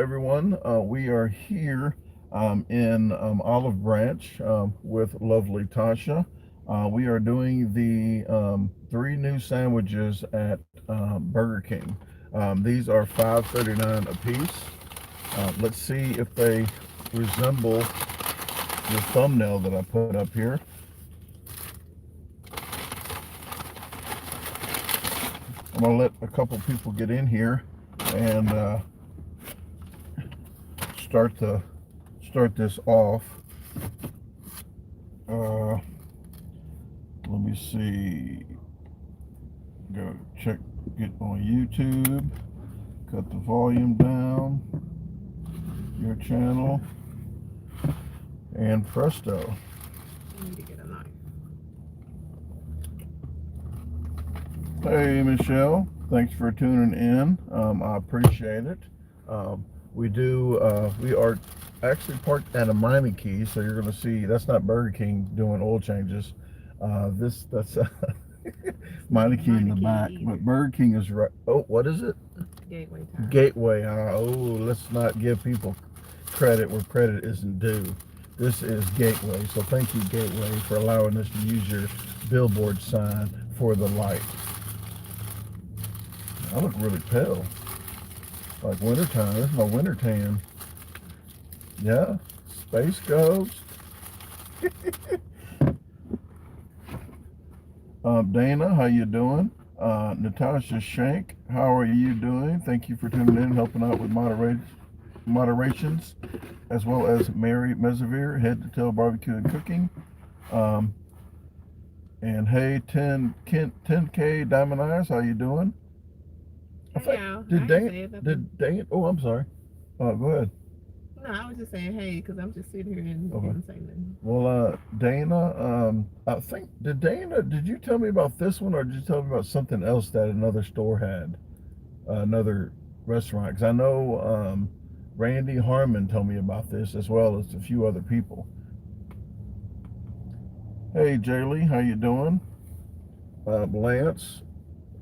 everyone. We are here in Olive Branch with lovely Tasha. We are doing the 3 new sandwiches at Burger King. These are $5.39 a piece. Let's see if they resemble the thumbnail that I put up here. I'm gonna let a couple people get in here and start this off. Let me see. Go check, get on YouTube. Cut the volume down. Your channel, and presto. I need to get a knife. Hey Michelle, thanks for tuning in. I appreciate it. We are actually parked at a Meineke, so you're going to see that's not Burger King doing oil changes. That's Meineke in the back, but Burger King is right. Oh, what is it? Gateway time. Gateway. Let's not give people credit where credit isn't due. This is Gateway, so thank you Gateway for allowing us to use your billboard sign for the light. I look really pale. Like wintertime. This is my winter tan. Yeah. Space Ghost. Dana, how you doing? Natasha Shank, how are you doing? Thank you for tuning in, helping out with moderations, as well as Mary Mezavir, Head to Tail Barbecue and Cooking. And hey, 10K Diamond Eyes, how you doing? Did Dane? Oh, I'm sorry. Go ahead. No, I was just saying hey, because I'm just sitting here and didn't say nothing. Well, Dana, I think, did you tell me about this one, or did you tell me about something else that another store had? Another restaurant? Because I know Randy Harmon told me about this, as well as a few other people. Hey, Jaylee, how you doing? Lance,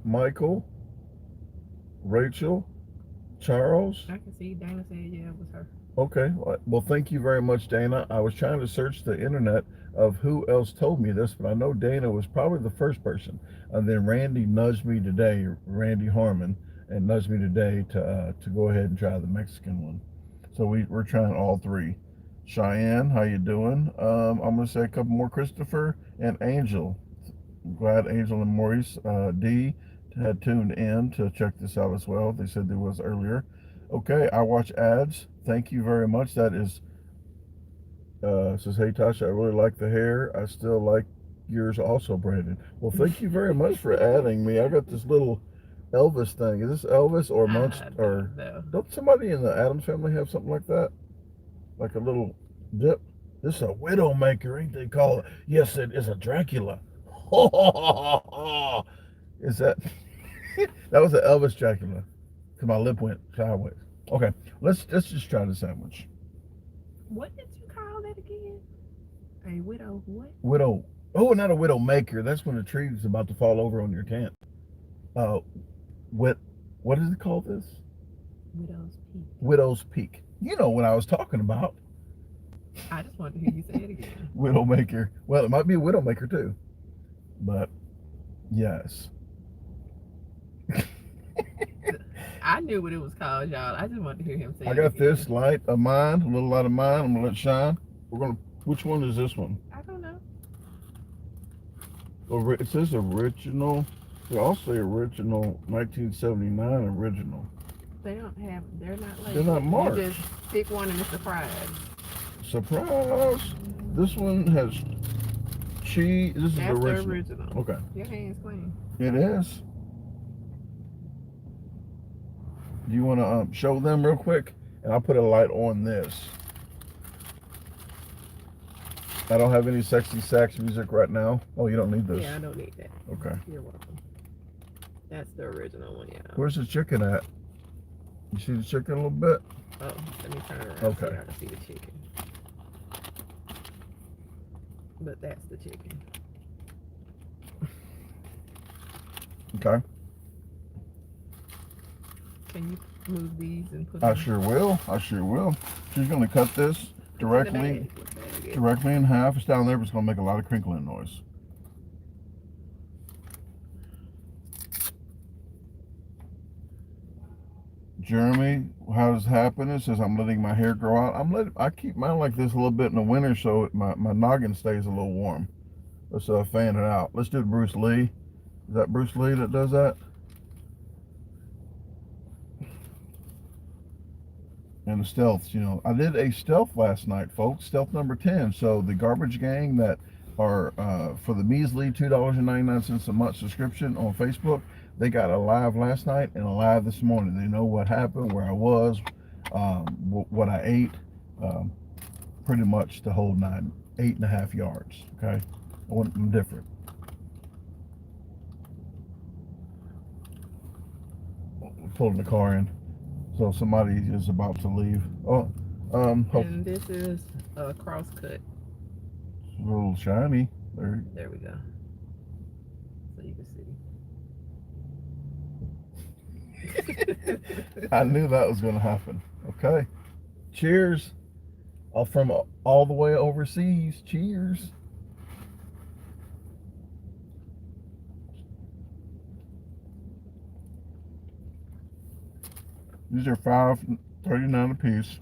Michael, Rachel, Charles. I can see Dana said yeah, it was her. Okay, well, thank you very much, Dana. I was trying to search the internet of who else told me this, but I know Dana was probably the first person. And then Randy nudged me today, Randy Harmon, and nudged me today to go ahead and try the Mexican one. So we're trying all 3. Cheyenne, how you doing? I'm going to say a couple more. Christopher and Angel. I'm glad Angel and Maurice D had tuned in to check this out as well. They said there was earlier. Okay, I watch ads. Thank you very much. That is, says, hey Tasha, I really like the hair. I still like yours also, Brandon. Well, thank you very much for adding me. I got this little Elvis thing. Is this Elvis or Munch? Or don't somebody in the Addams family have something like that? Like a little dip? This is a Widowmaker, ain't they call it? Yes, it is a Dracula. Is that? That was an Elvis Dracula. Because my lip went sideways. Okay, let's just try the sandwich. What did you call that again? A widow what? Widow. Oh, not a widow maker. That's when the tree is about to fall over on your tent. What is it called? This? Widow's Peak. Widow's Peak. You know what I was talking about. I just wanted to hear you say it again. Widowmaker. Well, it might be a Widowmaker too. But yes. I knew what it was called, y'all. I just wanted to hear him say it. I got this light of mine, a little light of mine. I'm gonna let it shine. Which one is this one? I don't know. It says original. They also say original 1979 original. They're not labeled. They're not marked. You just pick one and it's a surprise. Surprise! This one has cheese. This is That's the original. the original. Okay. Your hand's clean. It is. Do you want to show them real quick? And I'll put a light on this. I don't have any sexy sax music right now. Oh, you don't need this? Yeah, I don't need that. Okay. You're welcome. That's the original one, yeah. Where's the chicken at? You see the chicken a little bit? Oh, let me turn around okay. so I can see the chicken. But that's the chicken. Okay. Can you move these and put I them sure will. I sure will. She's going to cut this in the bag. directly What bag is it? directly in half. It's down there, but it's going to make a lot of crinkling noise. Jeremy, how does it happen? It says I'm letting my hair grow out. I keep mine like this a little bit in the winter so my noggin stays a little warm. Let's fan it out. Let's do Bruce Lee. Is that Bruce Lee that does that? And the stealths, I did a stealth last night, folks. Stealth number 10. So the garbage gang that are for the measly $2.99 a month subscription on Facebook, they got a live last night and a live this morning. They know what happened, where I was, what I ate, pretty much the whole 8.5 yards. Okay, I'm different. Pulling the car in, so somebody is about to leave. And this is a cross cut. It's a little shiny. There we go. So you can see. I knew that was going to happen. Okay. Cheers. From all the way overseas. Cheers. These are $5.39 a piece.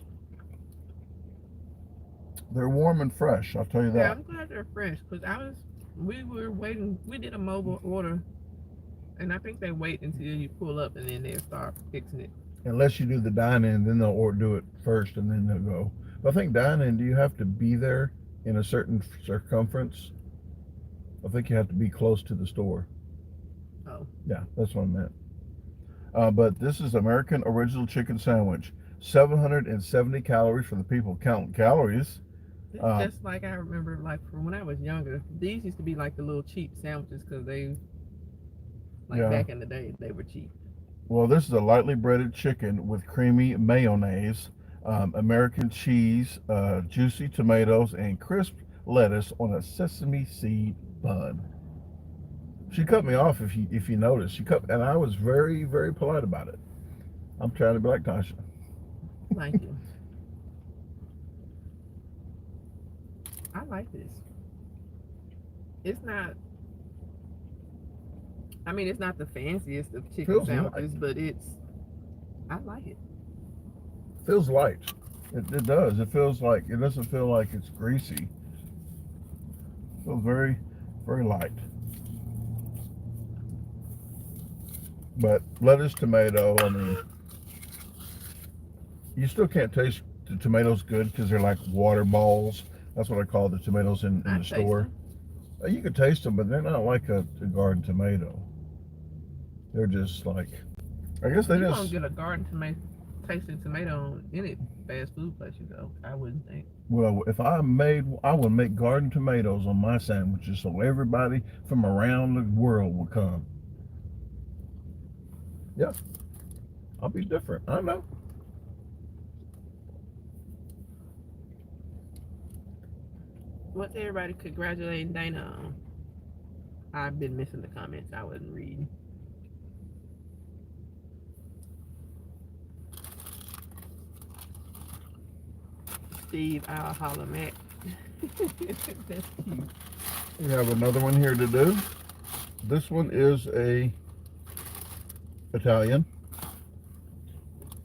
They're warm and fresh, I'll tell you that. Yeah, I'm glad they're fresh because we were waiting. We did a mobile order, and I think they wait until you pull up and then they'll start fixing it. Unless you do the dine-in, then they'll do it first and then they'll go. But I think dine-in, do you have to be there in a certain circumference? I think you have to be close to the store. Oh. Yeah, that's what I meant. But this is American Original Chicken Sandwich. 770 calories for the people counting calories. It's just like I remember, like from when I was younger, these used to be like the little cheap sandwiches because back in the day, they were cheap. Well, this is a lightly breaded chicken with creamy mayonnaise, American cheese, juicy tomatoes, and crisp lettuce on a sesame seed bun. She cut me off if you notice. And I was very, very polite about it. I'm trying to be like Tasha. Thank you. I like this. It's not. I mean, it's not the fanciest of chicken sandwiches, but I like it. Feels light. It does. It doesn't feel like it's greasy. It feels very, very light. But lettuce, tomato, I mean, you still can't taste the tomatoes good because they're like water balls. That's what I call the tomatoes in the store. You can taste them, but they're not like a garden tomato. They're just like, I guess they you just. You won't get a garden tasting tomato on any fast food place you go, I wouldn't think. Well, if I would make garden tomatoes on my sandwiches so everybody from around the world would come. Yeah, I'll be different. I know. What's everybody congratulating Dana on? I've been missing the comments. I wasn't reading. Steve, I'll holler Mac. That's cute. We have another one here to do. This one is a Italian.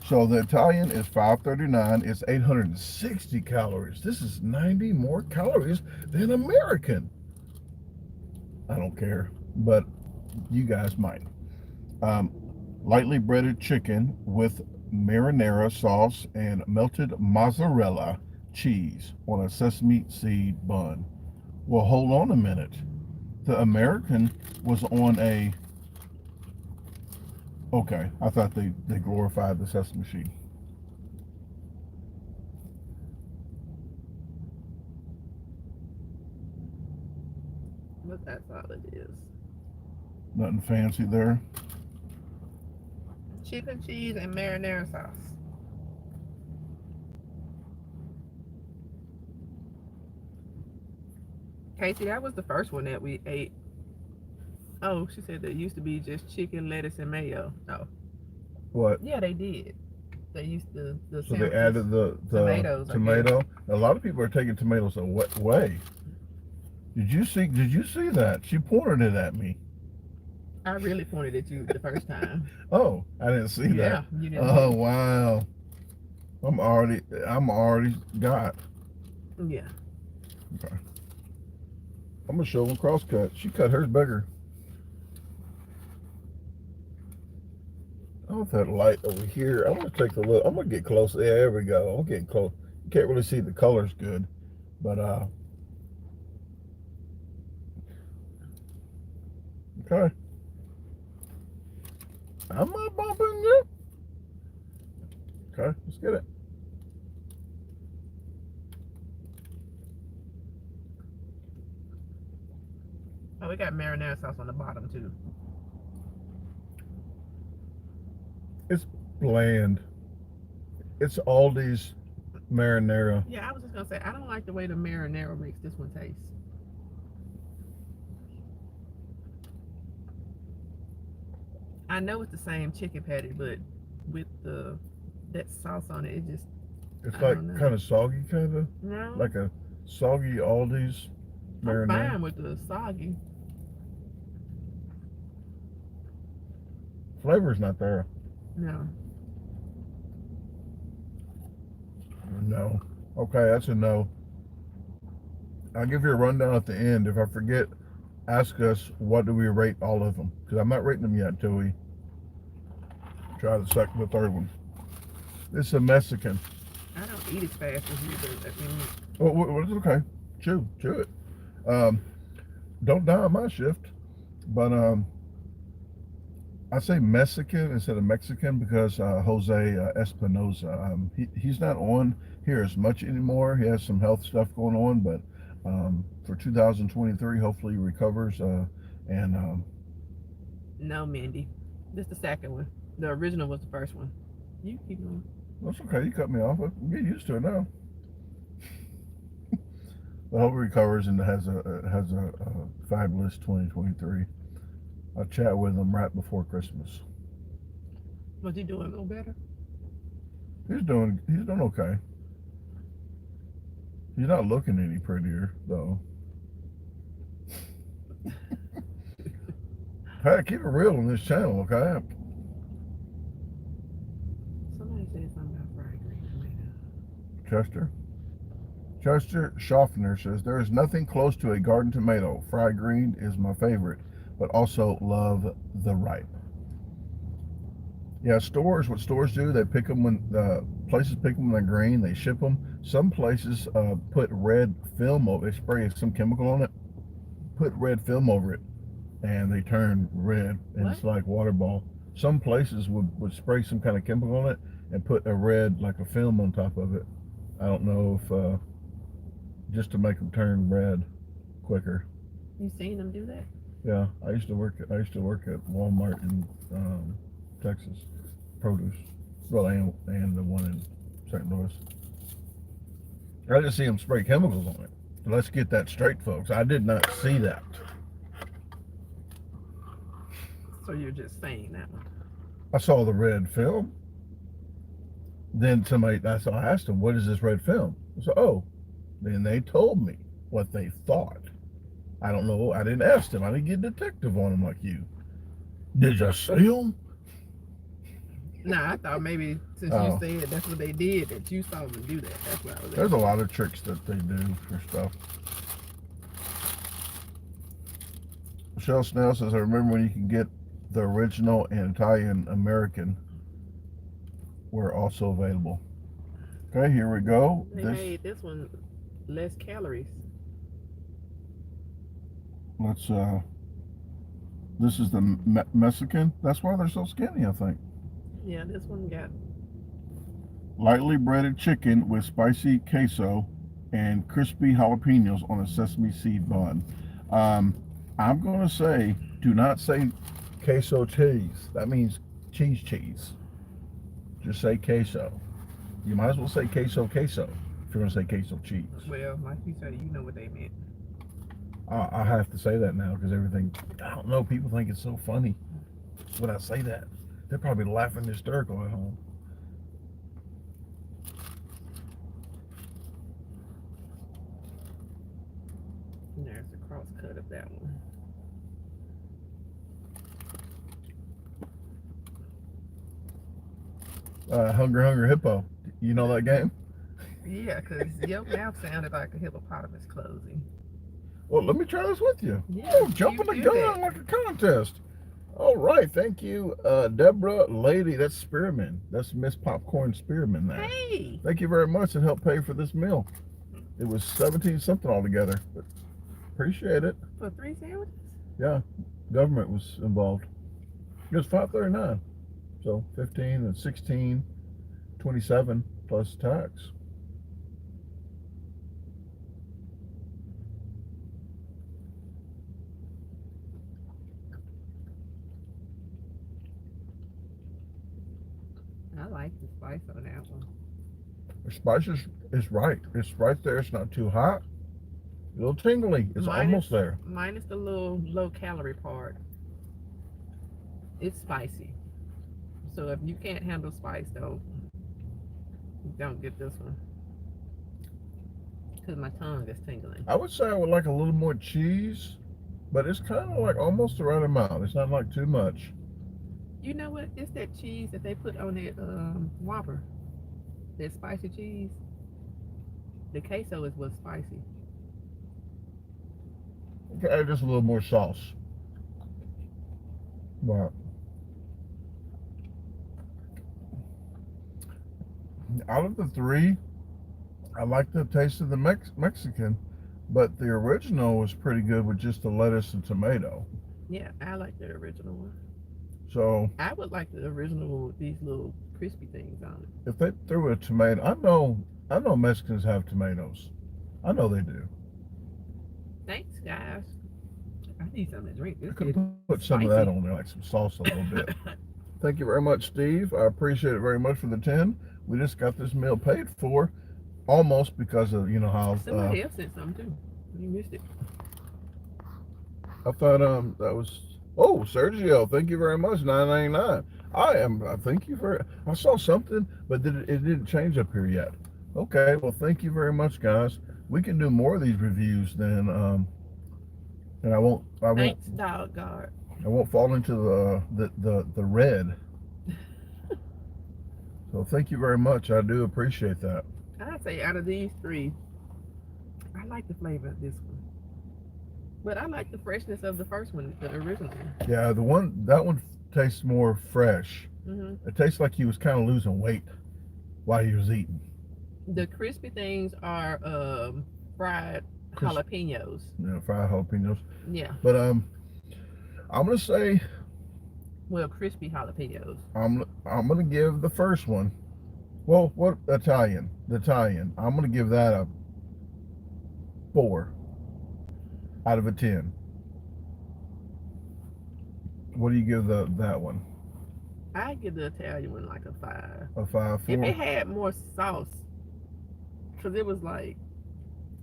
So the Italian is $5.39. It's 860 calories. This is 90 more calories than American. I don't care, but you guys might. Lightly breaded chicken with marinara sauce and melted mozzarella cheese on a sesame seed bun. Well, hold on a minute. The American was on a... Okay, I thought they glorified the sesame seed. But that's all it is. Nothing fancy there. Chicken, cheese, and marinara sauce. Casey, that was the first one that we ate. Oh, she said there used to be just chicken, lettuce, and mayo. Oh. What? Yeah, they did. They used the So they sandwiches. added the Tomatoes, I tomato. A lot of people are taking tomatoes away. Did you see that? She pointed it at me. I really pointed at you the first time. Oh, I didn't see that. Yeah, you didn't Oh see. wow. I'm already got. Yeah. Okay. I'm gonna show them crosscut. She cut hers bigger. I want that light over here. I'm gonna take a look. I'm gonna get close. Yeah, there we go. I'm getting close. You can't really see the colors good, but okay. I'm not bumping you. Okay, let's get it. Oh, we got marinara sauce on the bottom too. It's bland. It's Aldi's marinara. Yeah, I was just gonna say I don't like the way the marinara makes this one taste. I know it's the same chicken patty, but with that sauce on it, it just It's I like don't know. kind of soggy, kind of No, like a soggy Aldi's I'm marinara. fine with the soggy. Flavor's not there. No. No. Okay, that's a no. I'll give you a rundown at the end. If I forget, ask us what do we rate all of them, because I'm not rating them yet until we try the third one. This is a Mexican. I don't eat as fast as you do. I mean, Well, it's okay. Chew it. Don't die on my shift, but I say Mexican instead of Mexican because Jose Espinoza, he's not on here as much anymore. He has some health stuff going on, but for 2023, hopefully he recovers. And no, Mindy. This is the second one. The original was the first one. You keep going. that's okay. You cut me off. I'm getting used to it now. I hope he recovers and has a fabulous 2023. I'll chat with him right before Christmas. Was he doing a little better? He's doing okay. He's not looking any prettier though. Hey, keep it real on this channel, okay? Somebody said something about fried green tomato. Chester Schaffner says there is nothing close to a garden tomato. Fried green is my favorite, but also love the ripe. Yeah, what stores do, they pick them when places pick them when they're green, they ship them. Some places put red film over it, they spray some chemical on it, put red film over it, and they turn red, and it's like water ball. Some places would spray some kind of chemical on it and put a red, like a film on top of it. I don't know if just to make them turn red quicker. You seen them do that? Yeah, I used to work at Walmart in Texas, produce. Well, and the one in St. Louis. I didn't see them spray chemicals on it. So let's get that straight, folks. I did not see that. So you're just saying that one? I saw the red film. Then I asked them, what is this red film? So, then they told me what they thought. I don't know. I didn't ask them. I didn't get detective on them like you. Did you see them? Nah, I thought maybe since you said that's what they did, that you saw them do that. That's what I was. There's a lot of tricks that they do for stuff. Michelle Snell says, I remember when you can get the original and Italian American were also available. Okay, here we go. They made this one less calories. Let's this is the Mexican. That's why they're so skinny, I think. Yeah, this one got lightly breaded chicken with spicy queso and crispy jalapenos on a sesame seed bun. I'm going to say, do not say queso cheese. That means cheese. Just say queso. You might as well say queso if you're going to say queso cheese. Well, like you said, you know what they meant. I have to say that now because everything, I don't know, people think it's so funny when I say that. They're probably laughing hysterical at home. That's the cross cut of that one. Hungry Hippo. You know that game? Yeah, because your mouth sounded like a hippopotamus closing. Well, let me try this with you. Yeah, Oh, jumping the do gun that. like a contest. All right, thank you, Deborah Lady. That's Spearman. That's Miss Popcorn Spearman there. Hey! Thank you very much. It helped pay for this meal. It was 17 something altogether, but appreciate it. For 3 sandwiches? Yeah, government was involved. It was $5.39, so 15 and 16, 27 plus tax. I like the spice on that one. The spice is right. It's right there. It's not too hot. A little tingly. It's almost there. Minus the little low calorie part. It's spicy. So if you can't handle spice, though, don't get this one. Because my tongue is tingling. I would say I would like a little more cheese, but it's kind of like almost the right amount. It's not like too much. You know what? It's that cheese that they put on that Whopper. That spicy cheese. The queso is what's spicy. Okay, just a little more sauce. But out of the three, I like the taste of the Mexican, but the original was pretty good with just the lettuce and tomato. Yeah, I like the original one. So I would like the original one with these little crispy things on it. if they threw a tomato, I know Mexicans have tomatoes. I know they do. Thanks, guys. I need something to drink. This I could is put some of that on there, like some salsa a little bit. Thank you very much, Steve. I appreciate it very much for the 10. We just got this meal paid for, almost because of how somebody else sent something too. You missed it. I thought that was Sergio. Thank you very much. $9.99. I thank you for. I saw something, but it didn't change up here yet. Okay, well, thank you very much, guys. We can do more of these reviews then. And I won't. Thanks, Dog Guard. I won't fall into the red. So thank you very much. I do appreciate that. I'd say out of these three, I like the flavor of this one. But I like the freshness of the first one, the original one. Yeah, that one tastes more fresh. Mm-hmm. It tastes like he was kind of losing weight while he was eating. The crispy things are fried jalapenos. Yeah, fried jalapenos. Yeah. But I'm gonna say. Well, crispy jalapenos. I'm gonna give the first one. Well, what Italian? The Italian. I'm gonna give that a 4 out of a 10. What do you give that one? I give the Italian one like a 5. A 5, 4. If it had more sauce, because it was like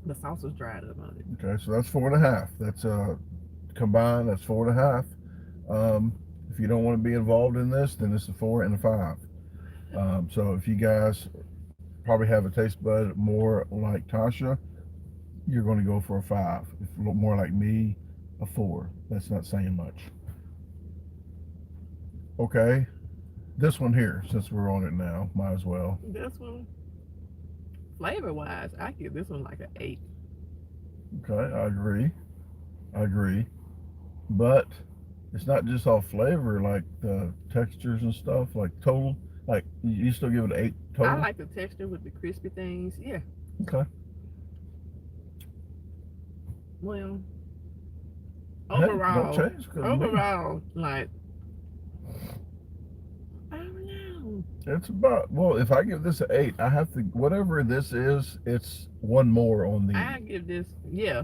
the sauce was dried up on it. Okay, so that's 4.5. That's combined. That's 4.5. If you don't want to be involved in this, then it's a 4 and a 5. So if you guys probably have a taste bud more like Tasha, you're going to go for a 5. If a little more like me, a 4. That's not saying much. Okay, this one here, since we're on it now, might as well. This one, flavor wise, I give this one like an 8. Okay, I agree. But it's not just all flavor, like the textures and stuff, like total. Like, you still give it an 8 total? I like the texture with the crispy things. Yeah. Okay. Well, Hey, overall, don't change 'cause of me. like, I don't know. It's about, well, if I give this an 8, I have to, whatever this is, it's one more on the. I give this, yeah.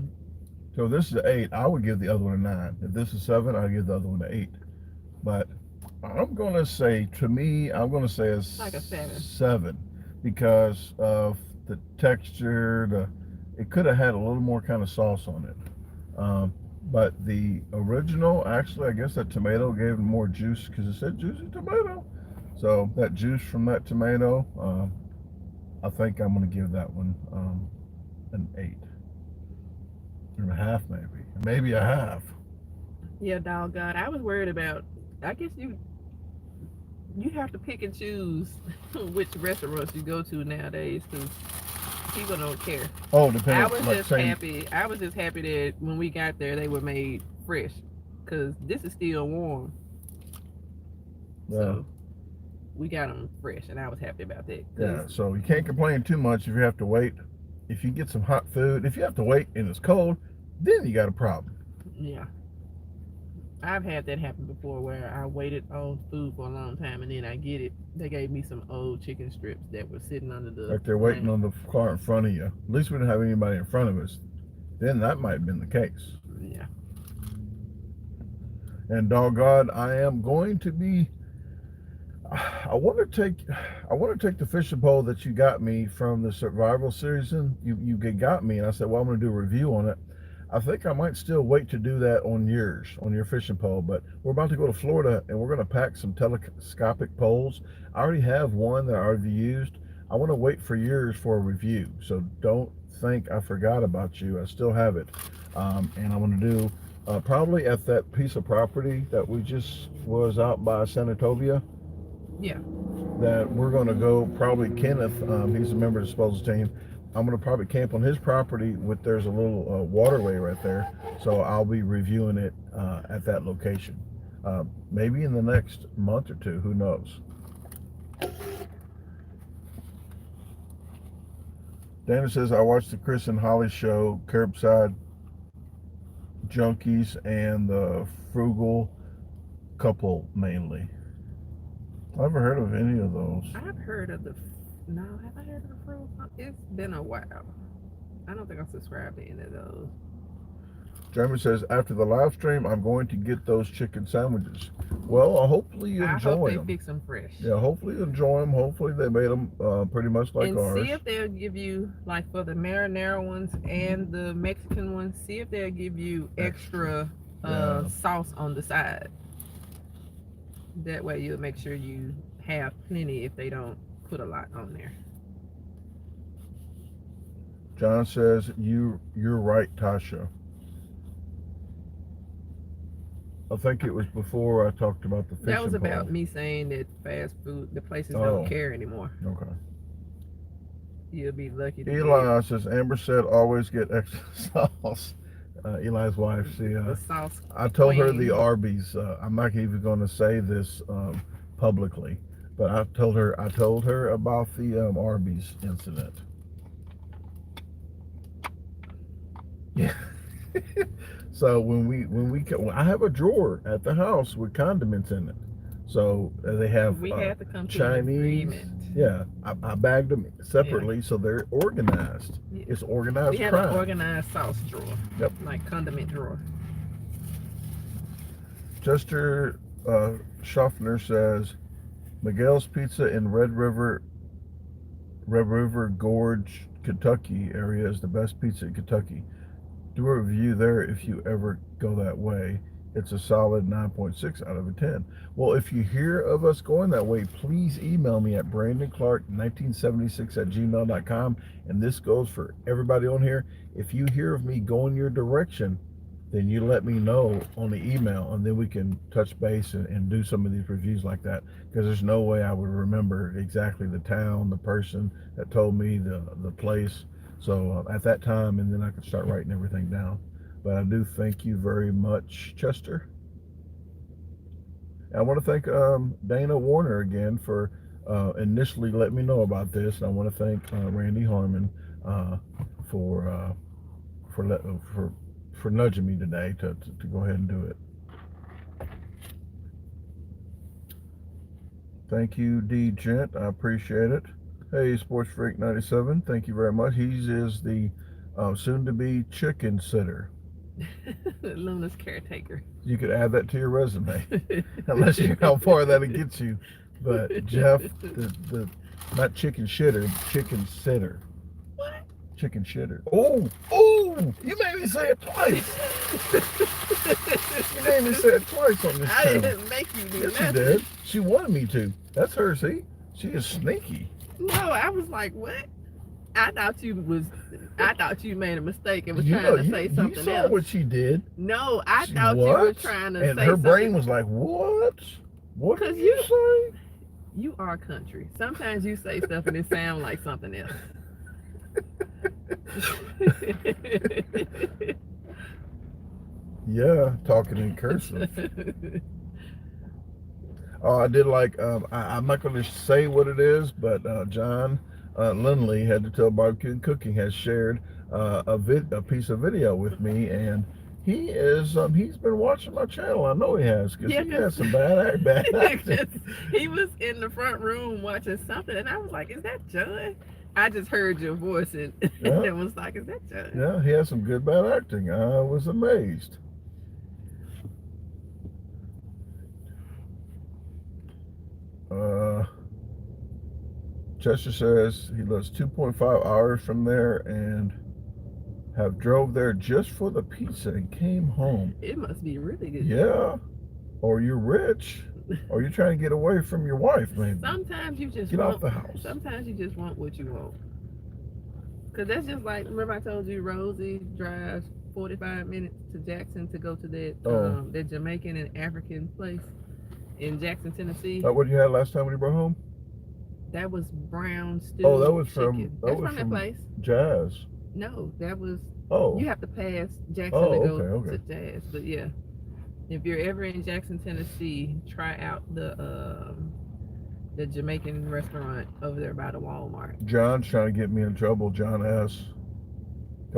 So if this is an 8, I would give the other one a 9. If this is 7, I give the other one an 8. But I'm going to say, to me, I'm going to say it's like a 7. 7 because of the texture. It could have had a little more kind of sauce on it. But the original, actually, I guess that tomato gave it more juice because it said juicy tomato. So that juice from that tomato, I think I'm going to give that one an 8. And a half, maybe a half. Yeah, doggone. I was worried about. I guess you have to pick and choose which restaurants you go to nowadays because people don't care. Oh, I depending, was like just saying, happy. I was just happy that when we got there, they were made fresh, cause this is still warm. yeah, So we got them fresh, and I was happy about that. yeah. 'Cause So you can't complain too much if you have to wait. If you get some hot food, if you have to wait and it's cold, then you got a problem. yeah, I've had that happen before where I waited on food for a long time, and then I get it. They gave me some old chicken strips that were sitting under the Like they're waiting lamp. on the car in front of you. At least we didn't have anybody in front of us. Then that might have been the case. Yeah. And doggone, I am going to be. I want to take the fishing pole that you got me from the survival series. You got me, and I said, well, I'm going to do a review on it. I think I might still wait to do that on your fishing pole. But we're about to go to Florida, and we're going to pack some telescopic poles. I already have one that I already used. I want to wait for yours for a review. So don't think I forgot about you. I still have it, and I want to do probably at that piece of property that we just was out by Sanatovia. Yeah. That we're going to go. Probably Kenneth, he's a member of the disposal team. I'm going to probably camp on his property. There's a little waterway right there, so I'll be reviewing it at that location. Maybe in the next month or two. Who knows? Dana says I watched the Chris and Holly show, Curbside Junkies, and the Frugal Couple mainly. I haven't heard of any of those. I've heard of the. No, have I heard of the fruit? It's been a while. I don't think I subscribed to any of those. Jeremy says after the live stream, I'm going to get those chicken sandwiches. Well, hopefully you enjoy them. I hope they fix them fresh. Yeah, hopefully you enjoy them. Hopefully they made them pretty much like and ours. And see if they'll give you, like for the marinara ones and the Mexican ones, see if they'll give you extra sauce on the side. That way you'll make sure you have plenty if they don't put a lot on there. John says you're right, Tasha. I think it was before I talked about the fishing That was about pole. me saying that fast food, the places don't care anymore. Okay. You'll be lucky to Eli says Amber said always get extra sauce. Eli's wife, the sauce I told her queen. the Arby's. I'm not even going to say this publicly, but I told her about the Arby's incident. Yeah. So when I have a drawer at the house with condiments in it. So they have we have to come to Chinese. An agreement. Yeah, I bagged them separately so they're organized. Yeah. It's organized. We have crime. an organized sauce drawer. Yep. Like condiment drawer. Chester Schaffner says Miguel's Pizza in Red River Gorge, Kentucky area is the best pizza in Kentucky. Do a review there if you ever go that way. It's a solid 9.6 out of a 10. Well, if you hear of us going that way, please email me at brandonclark1976@gmail.com. And this goes for everybody on here. If you hear of me going your direction, then you let me know on the email, and then we can touch base and do some of these reviews like that, because there's no way I would remember exactly the town, the person that told me, the place. So at that time, and then I could start writing everything down. But I do thank you very much, Chester. I want to thank Dana Warner again for initially letting me know about this. And I want to thank Randy Harmon for nudging me today to go ahead and do it. Thank you, D Gent. I appreciate it. Hey, Sports Freak 97. Thank you very much. He is the soon-to-be chicken sitter. Luna's caretaker. You could add that to your resume, unless you know how far that'll get you. But Jeff, the not chicken shitter, chicken sitter. What? Chicken shitter. Oh! You made me say it twice. You made me say it twice on this channel. I didn't make you do that. Yes, nothing. you did. She wanted me to. That's her. See, she is sneaky. No, I was like, what? I thought you made a mistake and was You trying know, to say you something saw else. what she did. No, I She, thought you were what? trying to And say her brain something. was like, what? What did 'Cause you say? you are country. Sometimes you say stuff and it sounds like something else. Yeah, talking in cursive. Oh, I did like, I'm not going to say what it is, but John Lindley, Head to Toe Barbecue and Cooking, has shared a piece of video with me, and he's been watching my channel. I know he has, because Yeah, he cause, has some bad acting. 'cause he was in the front room watching something, and I was like, "Is that John?" I just heard your voice and Yeah, it was like, "Is that John?" yeah, he has some good bad acting. I was amazed. Uh, Chester says he lives 2.5 hours from there and have drove there just for the pizza and came home. It must be really good. Yeah, or you're rich, or you're trying to get away from your wife, maybe. Sometimes you just Get want. off the house. Sometimes you just want what you want. Cause that's just like, remember I told you Rosie drives 45 minutes to Jackson to go to that Jamaican and African place in Jackson, Tennessee. That what you had last time when you brought home? That was brown stew Oh, that was chicken. from That's from that place. Jazz. No, that was. Oh. You have to pass Jackson Oh, to go okay. to Jazz. But yeah, if you're ever in Jackson, Tennessee, try out the Jamaican restaurant over there by the Walmart. John's trying to get me in trouble. John S.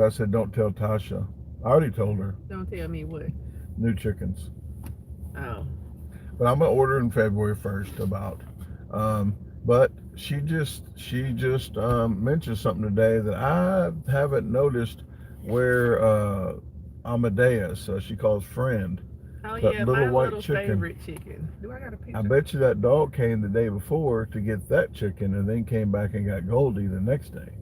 I said, don't tell Tasha. I already told her. Don't tell me what. New chickens. Oh. But I'm gonna order in February 1st about. But she just mentioned something today that I haven't noticed. Where Amadeus, she calls friend, Oh that yeah, little my white little chicken. favorite chicken. Do I got a picture? I bet you that dog came the day before to get that chicken, and then came back and got Goldie the next day.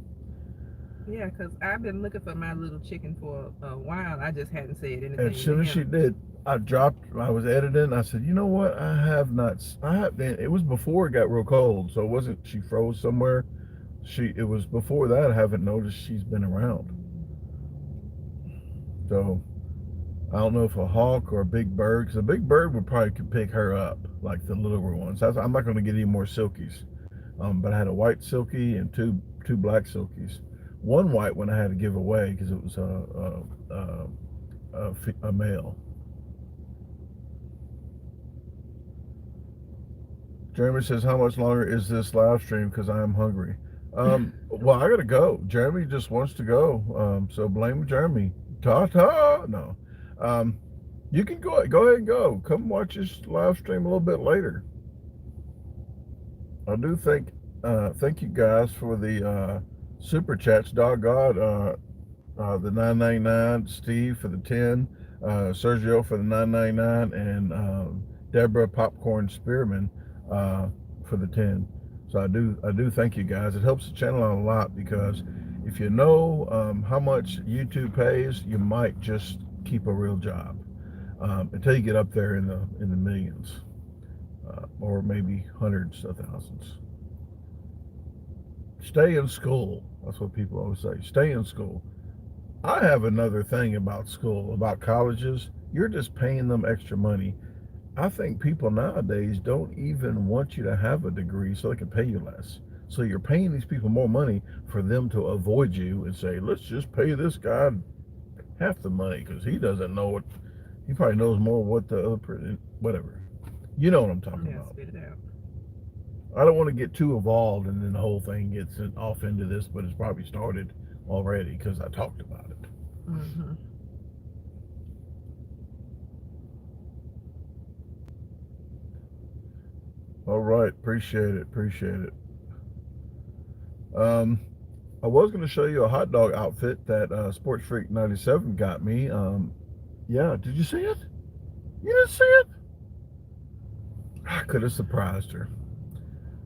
Yeah, because I've been looking for my little chicken for a while. I just hadn't said anything. As soon as she did, I was editing. I said, you know what? It was before it got real cold, so it wasn't she froze somewhere. It was before that. I haven't noticed she's been around. So I don't know if a hawk or a big bird, because a big bird would probably could pick her up, like the littler ones. I'm not going to get any more silkies. But I had a white silkie and two black silkies. One white one I had to give away because it was a male. Jeremy says, how much longer is this live stream? Because I am hungry. Well, I got to go. Jeremy just wants to go. So blame Jeremy. Ta-ta. No. You can go ahead and go. Come watch this live stream a little bit later. I do thank you guys for the super chats. Dog God, the 999, Steve for the 10, Sergio for the 999, and Deborah Popcorn Spearman for the 10. So I do thank you guys. It helps the channel out a lot, because if you know how much YouTube pays, you might just keep a real job until you get up there in the millions. Or maybe hundreds of thousands. Stay in school. That's what people always say. Stay in school. I have another thing about school, about colleges. You're just paying them extra money. I think people nowadays don't even want you to have a degree so they can pay you less. So you're paying these people more money for them to avoid you and say, let's just pay this guy half the money because he doesn't know what, he probably knows more what the other person, whatever. You know what I'm talking about. Spit it out. I don't want to get too involved and then the whole thing gets off into this, but it's probably started already because I talked about it. Mm-hmm. All right, appreciate it. I was going to show you a hot dog outfit that Sports Freak 97 got me. Yeah, did you see it? You didn't see it? I could have surprised her,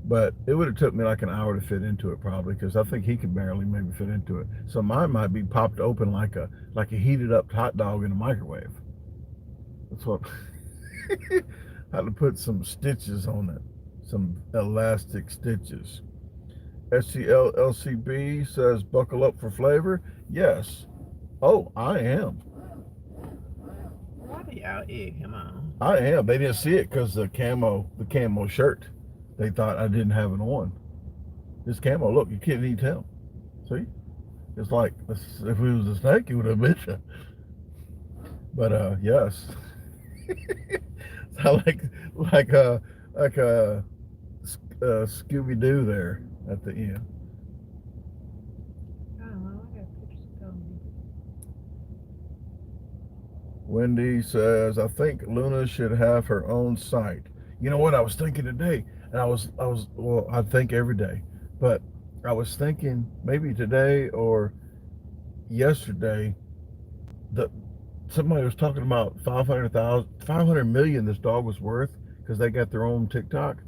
but it would have took me like an hour to fit into it probably, because I think he could barely maybe fit into it. So mine might be popped open like a heated up hot dog in a microwave. That's what. I had to put some stitches on it, some elastic stitches. SCLLCB says, buckle up for flavor. Yes. Oh, I am. Why do y'all egg him on? I am. They didn't see it because the camo shirt. They thought I didn't have it on. This camo, look, you can't even tell. See? It's like if it was a snake, it would have bit you. But yes. I like a Scooby Doo there at the end. I don't know. I got pictures of me. Wendy says, I think Luna should have her own site. You know what I was thinking today? And well, I think every day, but I was thinking maybe today or yesterday that somebody was talking about 500 million this dog was worth because they got their own TikTok.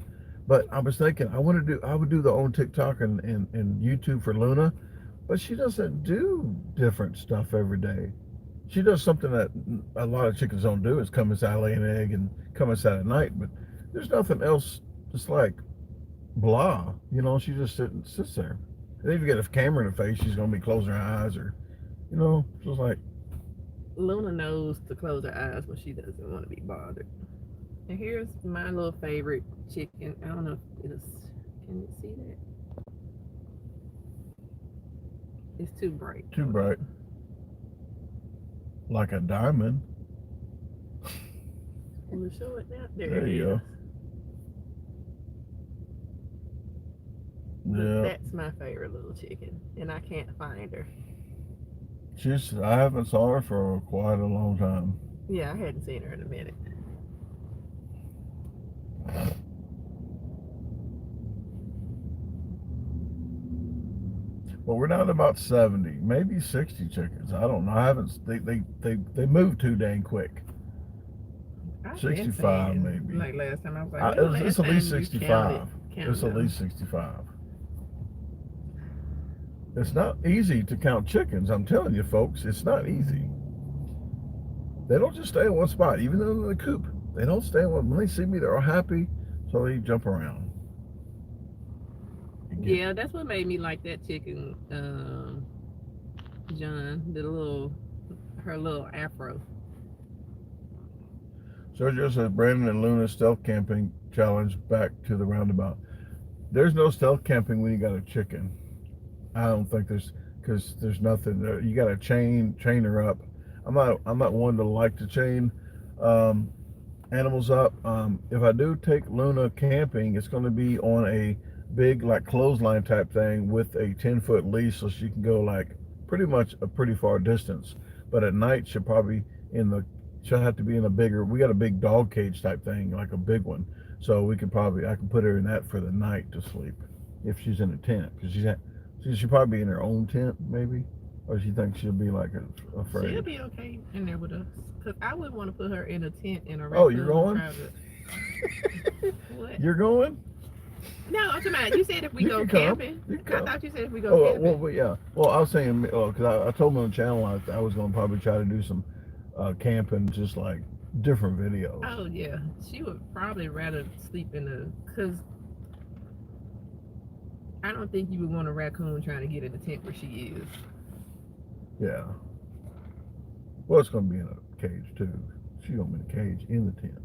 But I was thinking I would do the own TikTok and YouTube for Luna, but she doesn't do different stuff every day. She does something that a lot of chickens don't do, is come inside, lay an egg, and come inside at night. But there's nothing else. Just like blah, she just sits there. And if you get a camera in her face, she's gonna be closing her eyes, or just like. Luna knows to close her eyes when she doesn't want to be bothered. And here's my little favorite chicken. I don't know if it's. Can you see that? It's too bright. Too bright. Like a diamond. We'll show it now. There you go. Yeah. That's my favorite little chicken, and I can't find her. I haven't saw her for quite a long time. Yeah, I hadn't seen her in a minute. Well, we're down to about 70, maybe 60 chickens. I don't know. I haven't. They move too dang quick. 65 maybe. Like last time I was like, it's at least 65. It's at least 65. It's not easy to count chickens. I'm telling you, folks, it's not easy. They don't just stay in one spot, even in the coop. They don't stay in one. When they see me, they're all happy, so they jump around. Yeah, that's what made me like that chicken, John. Her little afro. Sergio says Brandon and Luna stealth camping challenge back to the roundabout. There's no stealth camping when you got a chicken. I don't think because there's nothing. You got to chain her up. I'm not one to like to chain animals up. If I do take Luna camping, it's going to be on a big like clothesline type thing with a 10-foot leash, so she can go like pretty much a pretty far distance. But at night she'll have to be in a bigger. We got a big dog cage type thing, like a big one. So I can put her in that for the night to sleep if she's in a tent, because she'll probably be in her own tent maybe, or she thinks she'll be like afraid. She'll be okay in there with us, because I wouldn't want to put her in a tent in a. Oh, you're going? What? You're going? No, I'm talking about, you said if we go camping. I thought you said if we go camping. Well, yeah. Well, I was saying, because I told them on the channel I was going to probably try to do some camping, just like different videos. Oh, yeah. She would probably rather sleep because I don't think you would want a raccoon trying to get in the tent where she is. Yeah. Well, it's going to be in a cage, too. She's going to be in a cage in the tent.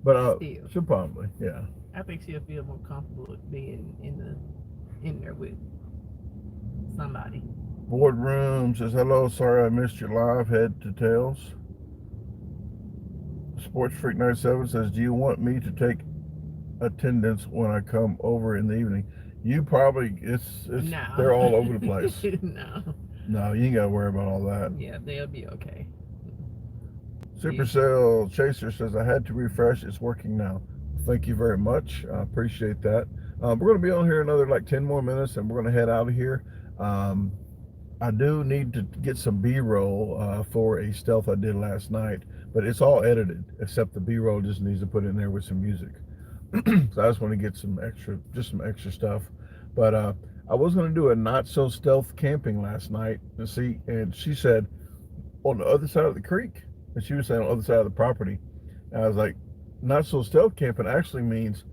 But she'll probably, yeah. I think she'll feel more comfortable with being in there with somebody. Boardroom says, hello, sorry I missed your live, head to tails. Sports Freak 97 says, do you want me to take attendance when I come over in the evening? You probably, no. They're all over the place. No, you ain't got to worry about all that. Yeah, they'll be okay. Supercell Chaser says, I had to refresh, it's working now. Thank you very much. I appreciate that. We're going to be on here another like 10 more minutes, and we're going to head out of here. I do need to get some B-roll for a stealth I did last night, but it's all edited, except the B-roll just needs to put in there with some music. So I just want to get some extra stuff. But I was going to do a not so stealth camping last night, and she said on the other side of the creek, and she was saying on the other side of the property. And I was like, not so stealth camping actually means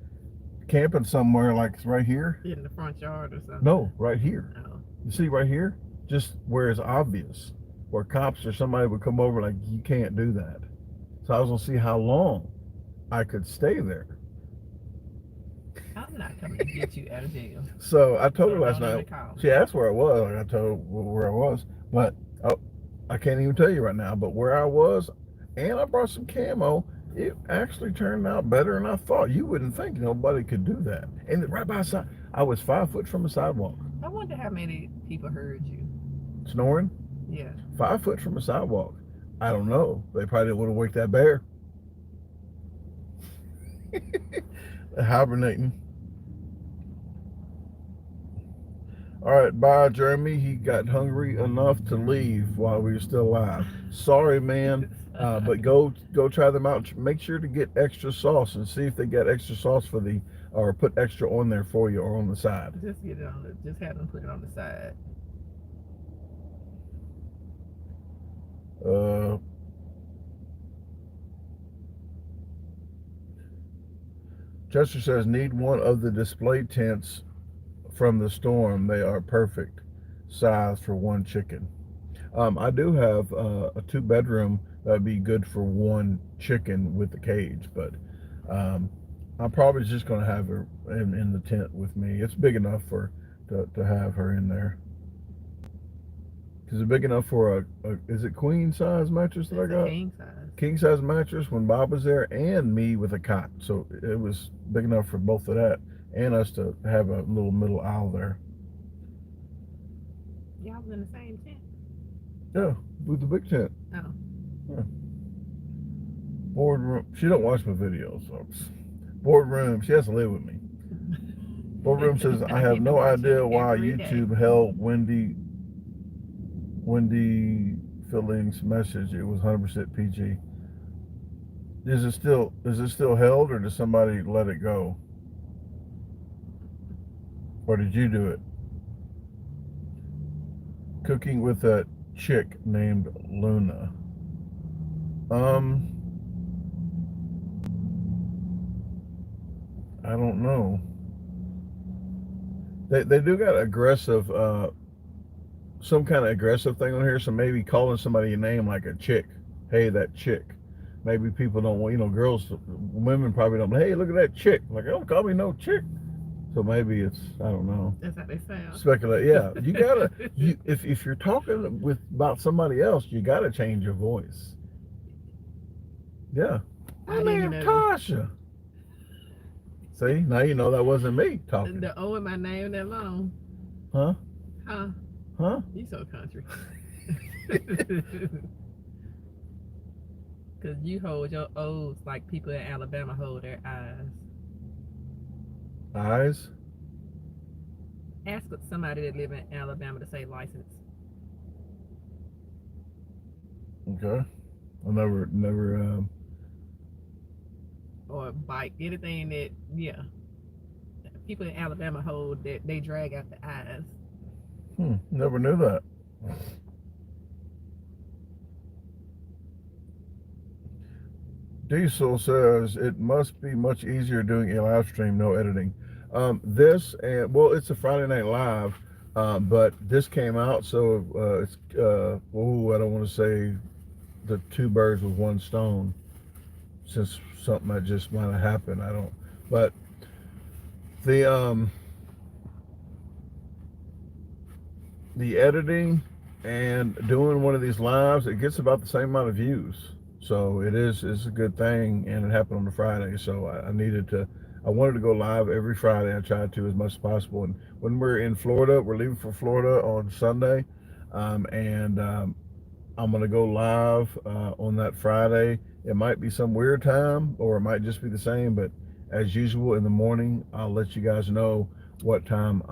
camping somewhere like right here. In the front yard or something. No, right here. Oh. You see right here? Just where it's obvious. Where cops or somebody would come over like, you can't do that. So I was going to see how long I could stay there. I'm not coming to get you out of jail. So I told her So last don't even night. call me. She asked where I was. Like I told her where I was. But I can't even tell you right now. But where I was, and I brought some camo, it actually turned out better than I thought. You wouldn't think nobody could do that. And right by the side, I was 5 foot from the sidewalk. I wonder how many people heard you. Snoring? Yeah. 5 foot from the sidewalk. I don't know. They probably didn't want to wake that bear. Hibernating. All right, bye, Jeremy. He got hungry enough to leave while we were still alive. Sorry, man, but go try them out. Make sure to get extra sauce and see if they got extra sauce for or put extra on there for you or on the side. Just get it on just have them put it on the side. Chester says, need one of the display tents from the storm. They are perfect size for one chicken. I do have a 2-bedroom that'd be good for one chicken with the cage, but I'm probably just going to have her in the tent with me. It's big enough to have her in there. Is it big enough for is it queen size mattress that I got? King size. King size mattress when Bob was there, and me with a cot. So it was big enough for both of that and us to have a little middle aisle there. Y'all was in the same tent? Yeah, with the big tent. Oh. Yeah. Boardroom. She don't watch my videos. So. Boardroom. She has to live with me. Boardroom says, I have no idea why YouTube held Wendy Filling's message. It was 100% PG. Is it still held, or did somebody let it go? Or did you do it? Cooking with a chick named Luna. I don't know. They do got aggressive, some kind of aggressive thing on here. So maybe calling somebody a name like a chick. Hey, that chick. Maybe people don't want, girls, women probably don't. Hey, look at that chick. Like, don't call me no chick. So maybe it's, I don't know. That's how they sound. Speculate. Yeah, you gotta. If you're talking about somebody else, you gotta change your voice. Yeah. My name's Tasha. See, now you know that wasn't me talking. The O in my name that long. Huh? Huh? Huh? You so country. Because you hold your O's like people in Alabama hold their eyes. Eyes? Ask somebody that live in Alabama to say license. Okay. I never. Or bike. Anything that, yeah. People in Alabama hold that they drag out the eyes. Never knew that. Diesel says it must be much easier doing a live stream, no editing. It's a Friday Night Live, but this came out, so it's I don't want to say the 2 birds with 1 stone, since something that just might have happened. I don't, but the editing and doing one of these lives, it gets about the same amount of views. So it's a good thing, and it happened on a Friday. So I wanted to go live every Friday. I tried to as much as possible. And when we're in Florida, we're leaving for Florida on Sunday, and I'm gonna go live on that Friday. It might be some weird time, or it might just be the same. But as usual, in the morning, I'll let you guys know what time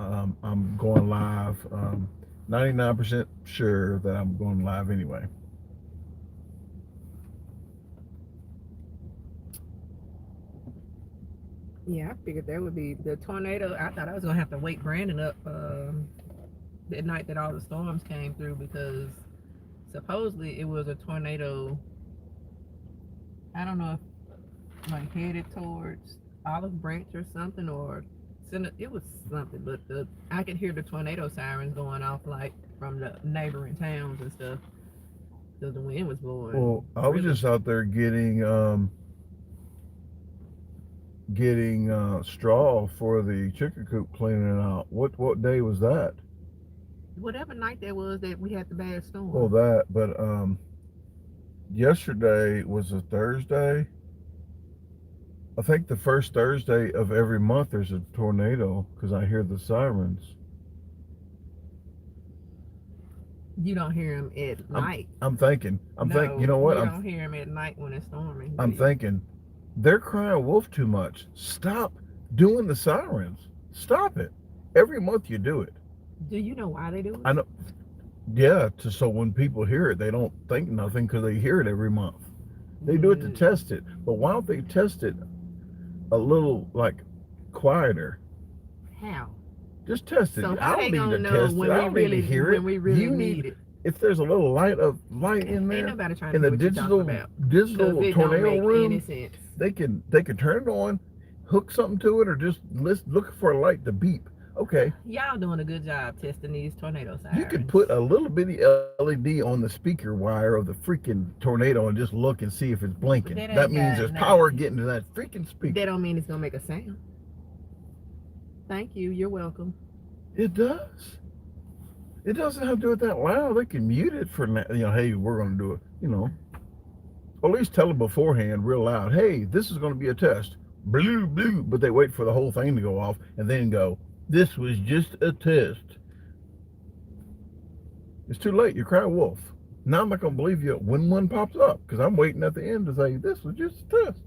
I'm going live. 99% sure that I'm going live anyway. Yeah, I figured that would be the tornado. I thought I was gonna have to wake Brandon up the night that all the storms came through, because supposedly it was a tornado. I don't know if like headed towards Olive Branch or something, or it was something, but I could hear the tornado sirens going off like from the neighboring towns and stuff. So the wind was blowing Well, I was really. just out there getting straw for the chicken coop cleaning out. What day was that? Whatever night that was that we had the bad Well, storm. that, but yesterday was a Thursday. I think the first Thursday of every month there's a tornado because I hear the sirens. You don't hear them at I'm night. I'm thinking. You No, know what? you don't hear them at night when it's storming, do I'm you? thinking they're crying wolf too much. Stop doing the sirens. Stop it. Every month you do it. Do you know why they do I it? know. Yeah, so when people hear it, they don't think nothing because they hear it every month. They do it to Mm, test it. But why don't they test it a little like quieter? how? Just test it. So I how don't they need gonna to know test it. when I we don't need to really hear it. You need need it? if there's a little light in Ain't there nobody trying to in hear the what you're talking about, cause digital it don't tornado make any room, sense. they can turn it on, hook something to it, or just look for a light to beep. Okay, Y'all doing a good job testing these tornado you could sirens. put a little bitty LED on the speaker wire of the freaking tornado and just look and see if it's But blinking. that That ain't means got there's power nothing. getting to that freaking That speaker. don't mean it's gonna make a sound. Thank you. You're welcome. It does. It doesn't have to do it that loud. They can mute it for hey, we're going to do it. Or at least tell them beforehand, real loud. Hey, this is going to be a test. Blue, blue. But they wait for the whole thing to go off and then go. This was just a test. It's too late. You're crying wolf. Now I'm not going to believe you when one pops up because I'm waiting at the end to say this was just a test.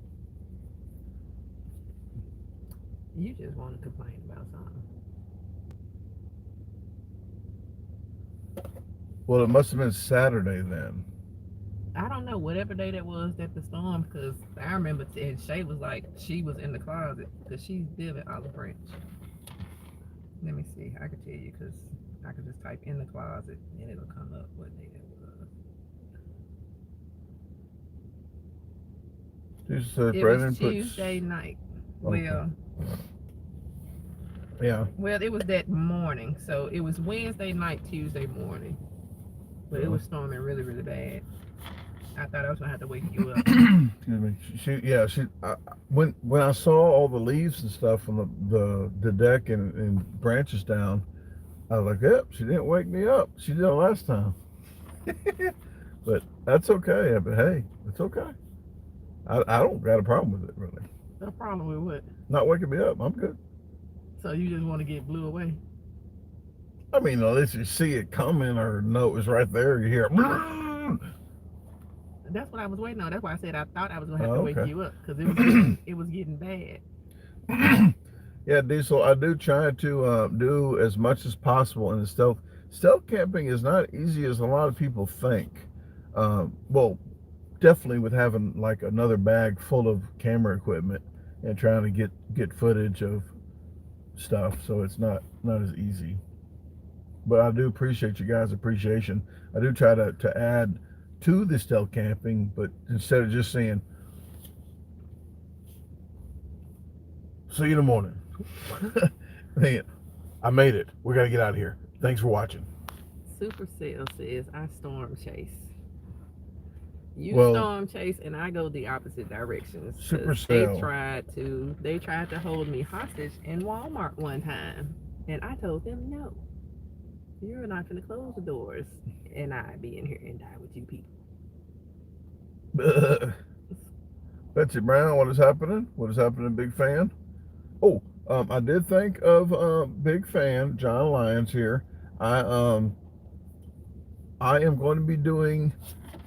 You just want to complain about something. Well, it must have been Saturday then. I don't know whatever day that was that the storm, because I remember and Shay was like she was in the closet because she's live in Olive Branch. Let me see. I could tell you because I could just type in the closet and it'll come up what day that was. Just It was Brandon puts. Tuesday night. Okay. Well, Yeah. it was that morning. So it was Wednesday night, Tuesday morning. But it was storming really, really bad. I thought I was gonna have to wake you up. Excuse me. When I saw all the leaves and stuff from the deck and branches down, I was like, yep, she didn't wake me up. She did it last time. But that's okay. But hey, it's okay. I don't got a problem with it really. No problem with what? Not waking me up. I'm good. So you just want to get blew away? I mean, unless you see it coming or know it was right there, you hear it. That's what I was waiting on. That's why I said I thought I was gonna have Oh, to wake okay. you up because it was getting bad. Yeah, Diesel, I do try to do as much as possible in the stealth camping is not easy as a lot of people think. Well, definitely with having like another bag full of camera equipment and trying to get footage of stuff, so it's not as easy. But I do appreciate you guys' appreciation. I do try to add to the stealth camping, but instead of just saying, see you in the morning. I made it. We got to get out of here. Thanks for watching. Supercell says I storm chase. You Well, storm chase and I go the opposite directions. 'Cause Supercell. they tried to hold me hostage in Walmart one time, and I told them no. You're not gonna close the doors, and I be in here and die with you people. Betsy Brown, what is happening? What is happening, big fan? Oh, I did think of big fan John Lyons here. I I am going to be doing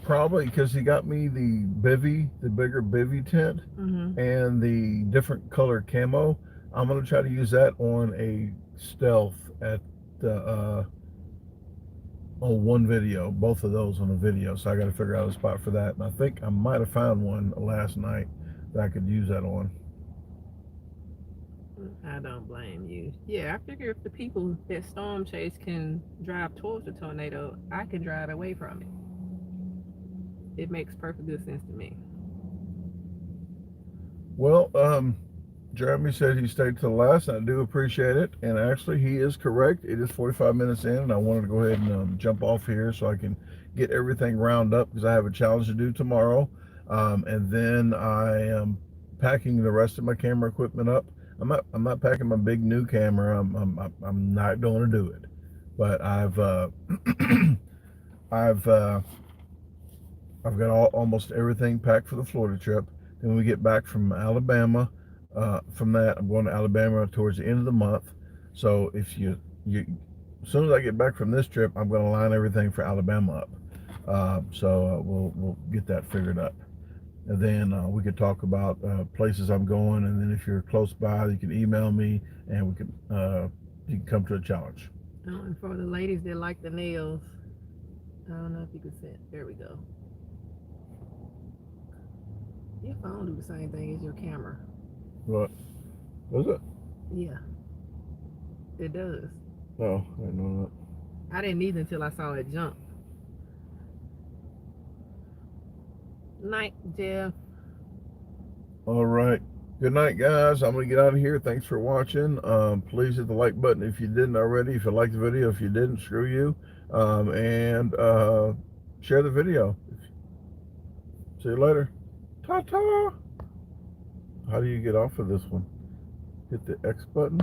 probably because he got me the bigger bivvy tent, Mm-hmm. and the different color camo. I'm going to try to use that on a stealth at the on one video, both of those on a video. So I got to figure out a spot for that. And I think I might have found one last night that I could use that on. I don't blame you. Yeah, I figure if the people that storm chase can drive towards the tornado, I can drive away from it. It makes perfect good sense to me. Well, Jeremy said he stayed to the last, and I do appreciate it. And actually, he is correct. It is 45 minutes in, and I wanted to go ahead and jump off here so I can get everything round up because I have a challenge to do tomorrow. And then I am packing the rest of my camera equipment up. I'm not packing my big new camera. I'm not going to do it. But I've got almost everything packed for the Florida trip. Then we get back from Alabama. From that, I'm going to Alabama towards the end of the month. So if as soon as I get back from this trip, I'm going to line everything for Alabama up. We'll get that figured up. And then we could talk about places I'm going. And then if you're close by, you can email me, and you can come to a challenge. Oh, and for the ladies that like the nails, I don't know if you can see it. There we go. Your phone do the same thing as your camera. What? Does it? Yeah. It does. Oh, I didn't know I didn't either until I saw it jump. Night, Jeff. All right. Good night, guys. I'm going to get out of here. Thanks for watching. Please hit the like button if you didn't already. If you liked the video, if you didn't, screw you. And share the video. See you later. Ta-ta. How do you get off of this one? Hit the X button.